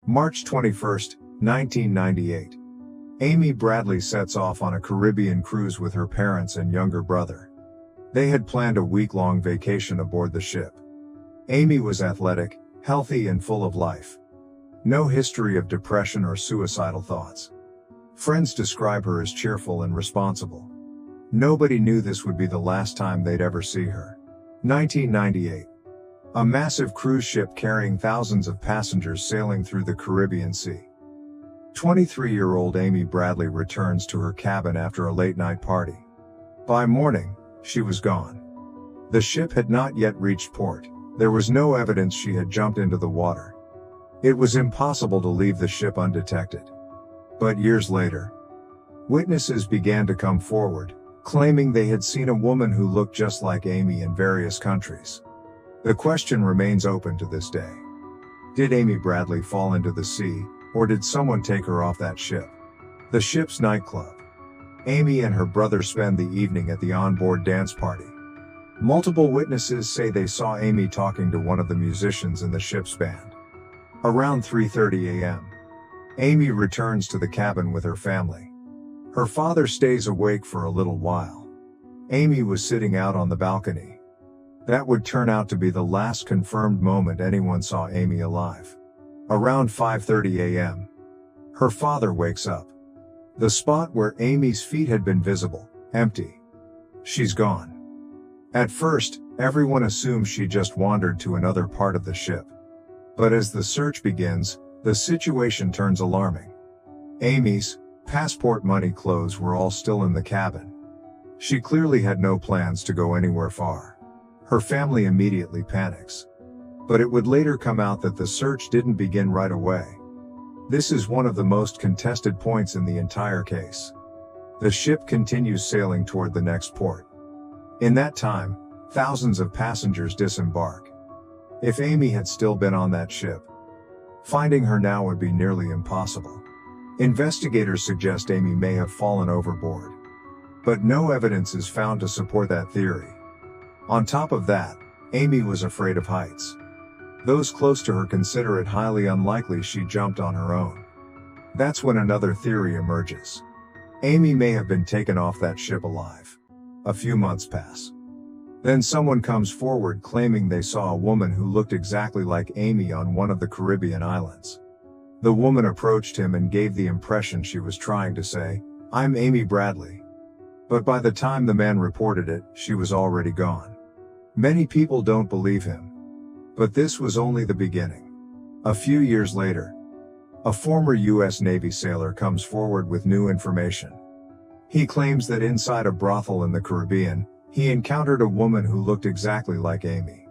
March 21, 1998. Amy Bradley sets off on a Caribbean cruise with her parents and younger brother. They had planned a week-long vacation aboard the ship. Amy was athletic, healthy and full of life. No history of depression or suicidal thoughts. Friends describe her as cheerful and responsible. Nobody knew this would be the last time they'd ever see her. 1998. A massive cruise ship carrying thousands of passengers sailing through the Caribbean Sea. 23-year-old Amy Bradley returns to her cabin after a late-night party. By morning, she was gone. The ship had not yet reached port. There was no evidence she had jumped into the water. It was impossible to leave the ship undetected. But years later, witnesses began to come forward, claiming they had seen a woman who looked just like Amy in various countries. The question remains open to this day. Did Amy Bradley fall into the sea, or did someone take her off that ship? The ship's nightclub. Amy and her brother spend the evening at the onboard dance party. Multiple witnesses say they saw Amy talking to one of the musicians in the ship's band. Around 3:30 a.m., Amy returns to the cabin with her family. Her father stays awake for a little while. Amy was sitting out on the balcony. That would turn out to be the last confirmed moment anyone saw Amy alive. Around 5:30 a.m., her father wakes up. The spot where Amy's feet had been visible, empty. She's gone. At first, everyone assumes she just wandered to another part of the ship. But as the search begins, the situation turns alarming. Amy's passport, money, clothes were all still in the cabin. She clearly had no plans to go anywhere far. Her family immediately panics. But it would later come out that the search didn't begin right away. This is one of the most contested points in the entire case. The ship continues sailing toward the next port. In that time, thousands of passengers disembark. If Amy had still been on that ship, finding her now would be nearly impossible. Investigators suggest Amy may have fallen overboard. But no evidence is found to support that theory. On top of that, Amy was afraid of heights. Those close to her consider it highly unlikely she jumped on her own. That's when another theory emerges. Amy may have been taken off that ship alive. A few months pass. Then someone comes forward claiming they saw a woman who looked exactly like Amy on one of the Caribbean islands. The woman approached him and gave the impression she was trying to say, "I'm Amy Bradley." But by the time the man reported it, she was already gone. Many people don't believe him. But this was only the beginning. A few years later, a former U.S. Navy sailor comes forward with new information. He claims that inside a brothel in the Caribbean, he encountered a woman who looked exactly like Amy.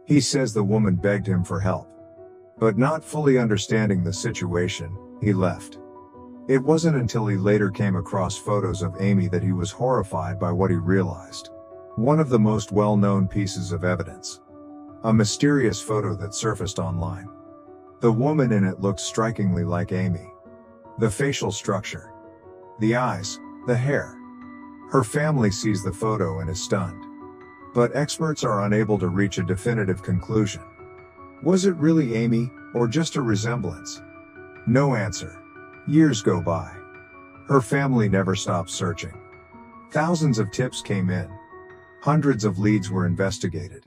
He says the woman begged him for help. But not fully understanding the situation, he left. It wasn't until he later came across photos of Amy that he was horrified by what he realized. One of the most well-known pieces of evidence. A mysterious photo that surfaced online. The woman in it looks strikingly like Amy. The facial structure. The eyes, the hair. Her family sees the photo and is stunned. But experts are unable to reach a definitive conclusion. Was it really Amy, or just a resemblance? No answer. Years go by. Her family never stopped searching. Thousands of tips came in. Hundreds of leads were investigated.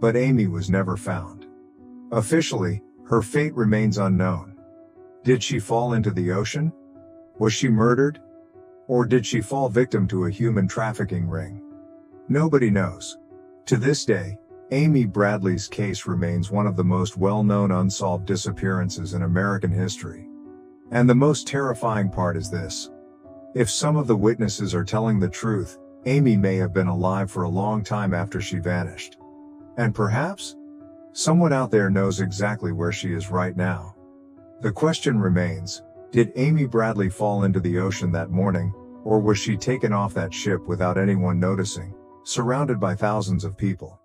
But Amy was never found. Officially, her fate remains unknown. Did she fall into the ocean? Was she murdered? Or did she fall victim to a human trafficking ring? Nobody knows. To this day, Amy Bradley's case remains one of the most well-known unsolved disappearances in American history. And the most terrifying part is this. If some of the witnesses are telling the truth, Amy may have been alive for a long time after she vanished. And perhaps, someone out there knows exactly where she is right now. The question remains, did Amy Bradley fall into the ocean that morning, or was she taken off that ship without anyone noticing, surrounded by thousands of people?